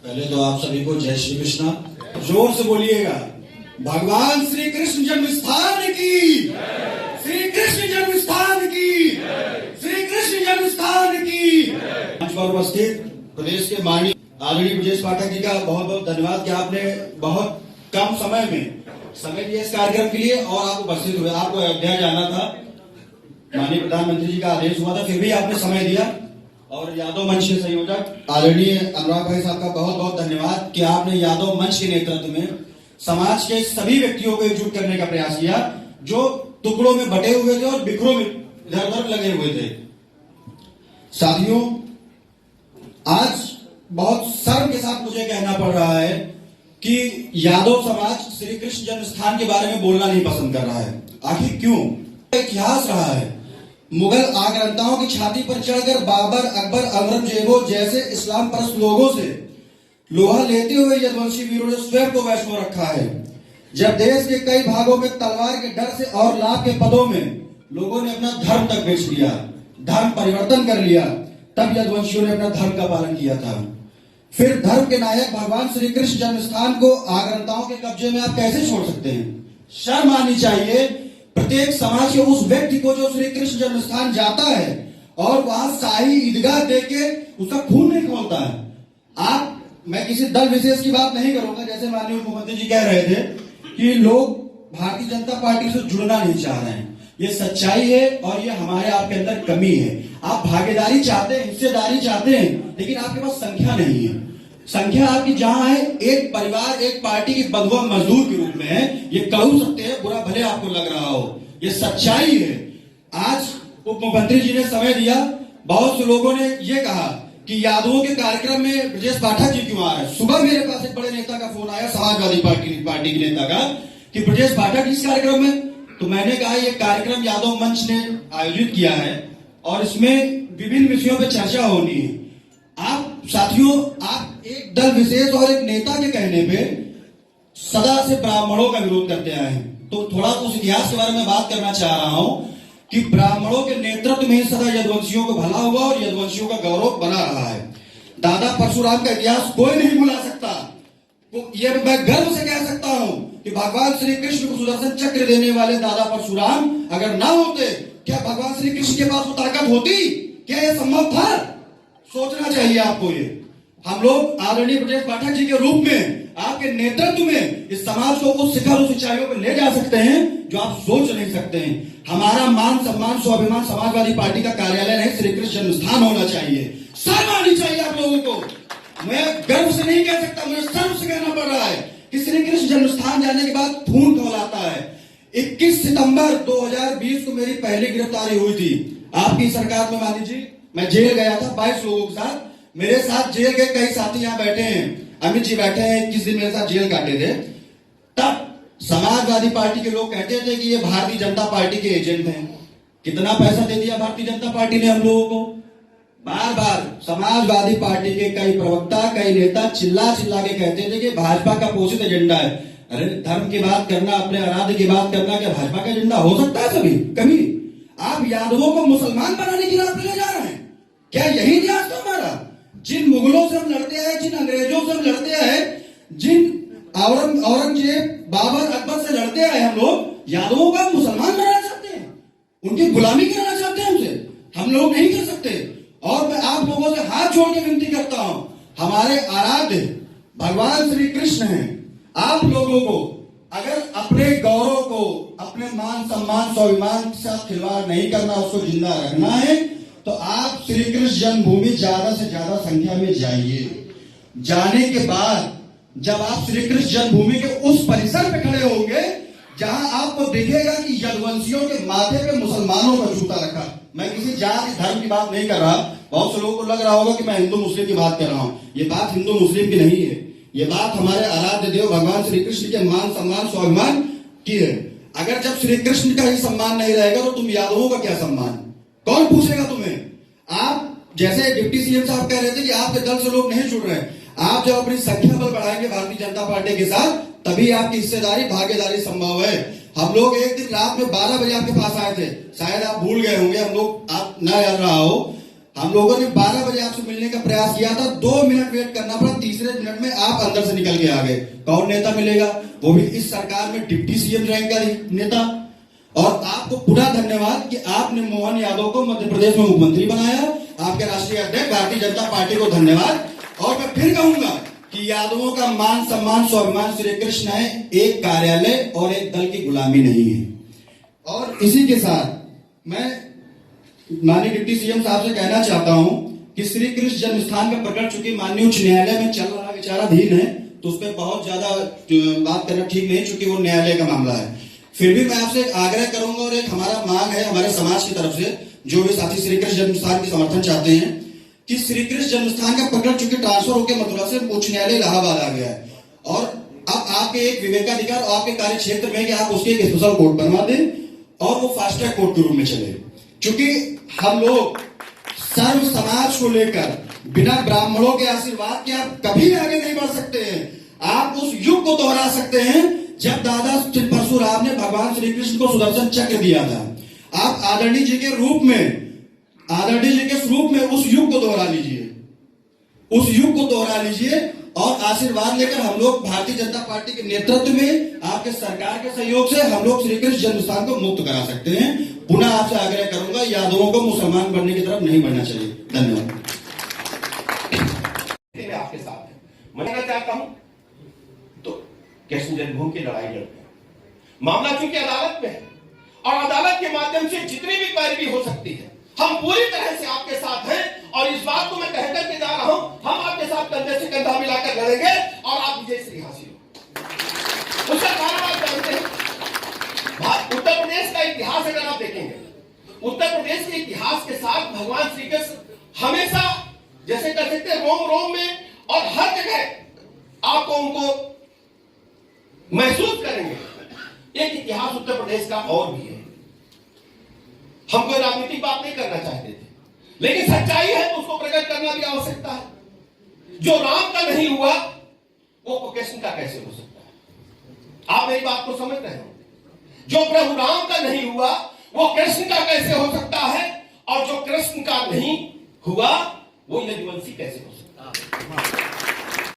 पहले तो आप सभी को जय श्री कृष्ण। जोर से बोलिएगा, भगवान श्री कृष्ण जन्म स्थान की, श्री कृष्ण जन्म स्थान की, श्री कृष्ण जन्म स्थान की। मंच पर उपस्थित प्रदेश के माननीय आदरणीय ब्रजेश पाठक जी का बहुत बहुत धन्यवाद कि आपने बहुत कम समय में समय दिया इस कार्यक्रम के लिए और आप उपस्थित हुए। आपको अयोध्या जाना था, माननीय प्रधानमंत्री जी का आदेश हुआ था, फिर भी आपने समय दिया। और यादव मंच के संयोजक आदरणीय अनुराग भाई साहब का बहुत बहुत धन्यवाद कि आपने यादव मंच के नेतृत्व में समाज के सभी व्यक्तियों को एकजुट करने का प्रयास किया जो टुकड़ों में बटे हुए थे और बिखरों में इधर उधर लगे हुए थे। साथियों, आज बहुत शर्म के साथ मुझे कहना पड़ रहा है कि यादव समाज श्री कृष्ण जन्म स्थान के बारे में बोलना नहीं पसंद कर रहा है। आखिर क्यों? इतिहास रहा है, मुगल आक्रांताओं की छाती पर चढ़कर बाबर, अकबर, औरंगजेबों जैसे इस्लाम परस्त लोगों से लोहा लेते हुए यदुवंशी वीरों ने स्वयं को वैष्णव रखा है। जब देश के कई भागों में तलवार के डर से और लाभ के पदों में लोगों ने अपना धर्म तक बेच दिया, धर्म परिवर्तन कर लिया, तब यदुवंशियों ने अपना धर्म का पालन किया था। फिर धर्म के नायक भगवान श्री कृष्ण जन्म स्थान को आक्रांताओं के कब्जे में आप कैसे छोड़ सकते हैं? शर्म आनी चाहिए प्रत्येक समाज के उस व्यक्ति को जो श्री कृष्ण जन्म स्थान जाता है और वहां शाही ईदगाह देके उसका खून नहीं खोलता है। मैं किसी दल विशेष की बात नहीं करूंगा, जैसे माननीय मुख्यमंत्री जी कह रहे थे कि लोग भारतीय जनता पार्टी से जुड़ना नहीं चाह रहे हैं। ये सच्चाई है और ये हमारे आपके अंदर कमी है। आप भागीदारी चाहते हैं, हिस्सेदारी चाहते हैं, लेकिन आपके पास संख्या नहीं है। संख्या आपकी जहां है, एक परिवार एक पार्टी की बंधुआ मजदूर के रूप में है। ये कह सकते हैं, बुरा भले आपको लग रहा हो, ये सच्चाई है। आज उप मुख्यमंत्री जी ने समय दिया, बहुत से लोगों ने ये कहा कि यादवों के कार्यक्रम में ब्रजेश पाठक जी क्यों आ रहे हैं। सुबह मेरे पास एक बड़े नेता का फोन आया, समाजवादी पार्टी के नेता का, कि ब्रजेश पाठक इस कार्यक्रम में। तो मैंने कहा ये कार्यक्रम यादव मंच ने आयोजित किया है और इसमें विभिन्न विषयों पर चर्चा होनी है। आप साथियों, आप एक दल विशेष और एक नेता के कहने पे सदा से ब्राह्मणों का विरोध करते आए हैं। तो थोड़ा उस इतिहास के बारे में बात करना चाह रहा हूं कि ब्राह्मणों के नेतृत्व में सदा यदुवंशियों को भला हुआ और यदुवंशियों का गौरव बना रहा है। दादा परशुराम का इतिहास कोई नहीं भुला सकता। ये मैं गर्व से कह सकता हूं कि भगवान श्री कृष्ण को सुदर्शन चक्र देने वाले दादा परशुराम अगर ना होते, क्या भगवान श्री कृष्ण के पास वो ताकत होती? क्या यह संभव था? सोचना चाहिए आपको। ये हम लोग आदरणीय ब्रजेश पाठक जी के रूप में आपके नेतृत्व में इस समाज को उस शिखर उस ऊंचाइयों पर ले जा सकते हैं जो आप सोच नहीं सकते हैं। हमारा मान सम्मान स्वाभिमान समाजवादी पार्टी का कार्यालय नहीं, श्री कृष्ण जन्म स्थान होना चाहिए। शर्म आनी चाहिए आप लोगों को। मैं गर्व से नहीं कह सकता, मुझे शर्म से कहना पड़ रहा है कि श्री कृष्ण जन्म स्थान जाने के बाद खून खौलाता है। 21 सितंबर 2020 को मेरी पहली गिरफ्तारी हुई थी आपकी सरकार में। मान लीजिए मैं जेल गया था 22 लोगों के साथ। मेरे साथ जेल के कई साथी यहाँ बैठे हैं, अमित जी बैठे हैं, 21 दिन मेरे साथ जेल काटे थे। तब समाजवादी पार्टी के लोग कहते थे कि ये भारतीय जनता पार्टी के एजेंट हैं। कितना पैसा दे दिया भारतीय जनता पार्टी ने हम लोगों को? बार बार समाजवादी पार्टी के कई प्रवक्ता कई नेता चिल्ला चिल्ला के कहते थे कि भाजपा का पोषित एजेंडा है। अरे धर्म की बात करना, अपने आराध्य की बात करना क्या भाजपा का एजेंडा हो सकता है कभी? कभी आप यादवों को मुसलमान बनाने की राह पे ले जा रहे हैं। क्या यही इतिहास था हमारा? जिन मुगलों से हम लड़ते आए, जिन अंग्रेजों से हम लड़ते आए, जिन औरंगजेब बाबर अकबर से लड़ते आए, हम लोग यादवों का मुसलमान बनाना चाहते हैं, उनकी गुलामी कराना चाहते हैं। हमसे हम लोग नहीं कर सकते। और मैं आप लोगों से हाथ जोड़ के विनती करता हूं, हमारे आराध्य भगवान श्री कृष्ण हैं। आप लोगों को अगर अपने गौरव को, अपने मान सम्मान स्वाभिमान के साथ खिलवाड़ नहीं करना, उसको जिंदा रखना है, तो आप श्री कृष्ण जन्मभूमि ज्यादा से ज्यादा संख्या में जाइए। जाने के बाद जब आप श्री कृष्ण जन्मभूमि के उस परिसर पे खड़े होंगे जहां आपको दिखेगा कि यदुवंशियों के माथे पे मुसलमानों का जूता रखा। मैं किसी जाति धर्म की बात नहीं कर रहा। बहुत से लोगों को लग रहा होगा कि मैं हिंदू मुस्लिम की बात कर रहा हूं। ये बात हिंदू मुस्लिम की नहीं है, ये बात हमारे आराध्य देव भगवान श्री कृष्ण के मान सम्मान स्वाभिमान की है। अगर जब श्री कृष्ण का ही सम्मान नहीं रहेगा तो तुम यादवों का क्या सम्मान? कौन पूछेगा तुम्हें? आप जैसे डिप्टी सीएम साहब कह रहे थे कि आपके दल से लोग नहीं जुड़ रहे हैं। आप जब अपनी संख्या बल बढ़ाएंगे भारतीय जनता पार्टी के साथ, तभी आपकी हिस्सेदारी भागीदारी संभव है। हम लोग एक दिन रात में 12 बजे आपके पास आए थे, शायद आप भूल गए होंगे, हम लोग आप न याद रहा हो। हम लोगों ने 12 बजे आपसे मिलने का प्रयास किया था, 2 मिनट वेट करना पड़ा, तीसरे मिनट में आप अंदर से निकल के आ गए। कौन नेता मिलेगा, वो भी इस सरकार में डिप्टी सीएम रैंक का नेता। और आपको पूरा धन्यवाद कि आपने मोहन यादव को मध्य प्रदेश में मुख्यमंत्री बनाया। आपके राष्ट्रीय अध्यक्ष भारतीय जनता पार्टी को धन्यवाद। और मैं फिर कहूंगा कि यादवों का मान सम्मान स्वाभिमान श्री कृष्ण है, एक कार्यालय और एक दल की गुलामी नहीं है। और इसी के साथ मैं माननीय डिप्टी सीएम साहब से कहना चाहता हूं कि श्री कृष्ण जन्म स्थान का प्रकरण चूंकि माननीय उच्च न्यायालय में चल रहा विचाराधीन है, तो उस पर बहुत ज्यादा बात करना ठीक नहीं, चूंकि वो न्यायालय का मामला है। फिर भी मैं आपसे आग्रह करूंगा और एक हमारा मांग है हमारे समाज की तरफ से, जो भी साथी श्री कृष्ण जन्म स्थान की समर्थन चाहते हैं, कि श्री कृष्ण जन्म स्थान का प्रकरण चूंकि ट्रांसफर होकर मथुरा से उच्च न्यायालय इलाहाबाद आ गया है, और अब आपके एक विवेकाधिकार और आपके कार्य क्षेत्र में कि आप उसके एक स्पेशल कोर्ट बनवा दें और वो फास्ट ट्रैक कोर्ट के रूप में चले। चूंकि हम लोग सर्व समाज को लेकर बिना ब्राह्मणों के आशीर्वाद के आप कभी आगे नहीं बढ़ सकते हैं। आप उस युग को दोहरा सकते हैं जब दादा परशुराम ने भगवान श्री कृष्ण को सुदर्शन चक्र दिया था। आप आदरणीय जी के रूप में उस युग को दोहरा लीजिए, और आशीर्वाद लेकर हम लोग भारतीय जनता पार्टी के नेतृत्व में आपके सरकार के सहयोग से हम लोग श्री कृष्ण जन्म स्थान को मुक्त करा सकते हैं। पुनः आपसे आग्रह करूंगा, यादवों को मुसलमान बनने की तरफ नहीं बढ़ना चाहिए। धन्यवाद। आपके साथ है, मैं कहना चाहता हूं तो कृष्ण जन्मभूमि की लड़ाई लड़ते हैं। मामला चूंकि अदालत में है और अदालत के माध्यम से जितनी भी पैरवी हो सकती है, हम पूरी तरह से आपके साथ हैं। और इस बात को मैं कहकर के जा रहा हूं, हम आपके साथ कंधे से कंधा मिलाकर लड़ेंगे और आप विजय श्री हासिल हो। उसका कारण आप जानते हैं, उत्तर प्रदेश का इतिहास अगर आप देखेंगे, उत्तर प्रदेश के इतिहास के साथ भगवान श्री कृष्ण हमेशा जैसे कह सकते हैं रोम रोम में और हर जगह आपको उनको महसूस करेंगे। एक इतिहास उत्तर प्रदेश का और भी है। हम कोई राजनीतिक बात नहीं करना चाहते थे, लेकिन सच्चाई है तो उसको प्रकट करना भी आवश्यकता है। जो राम का नहीं हुआ वो कृष्ण का कैसे हो सकता है? आप मेरी बात को समझ रहे हो? जो प्रभु राम का नहीं हुआ वो कृष्ण का कैसे हो सकता है, और जो कृष्ण का नहीं हुआ वो यदुवंशी कैसे हो सकता है?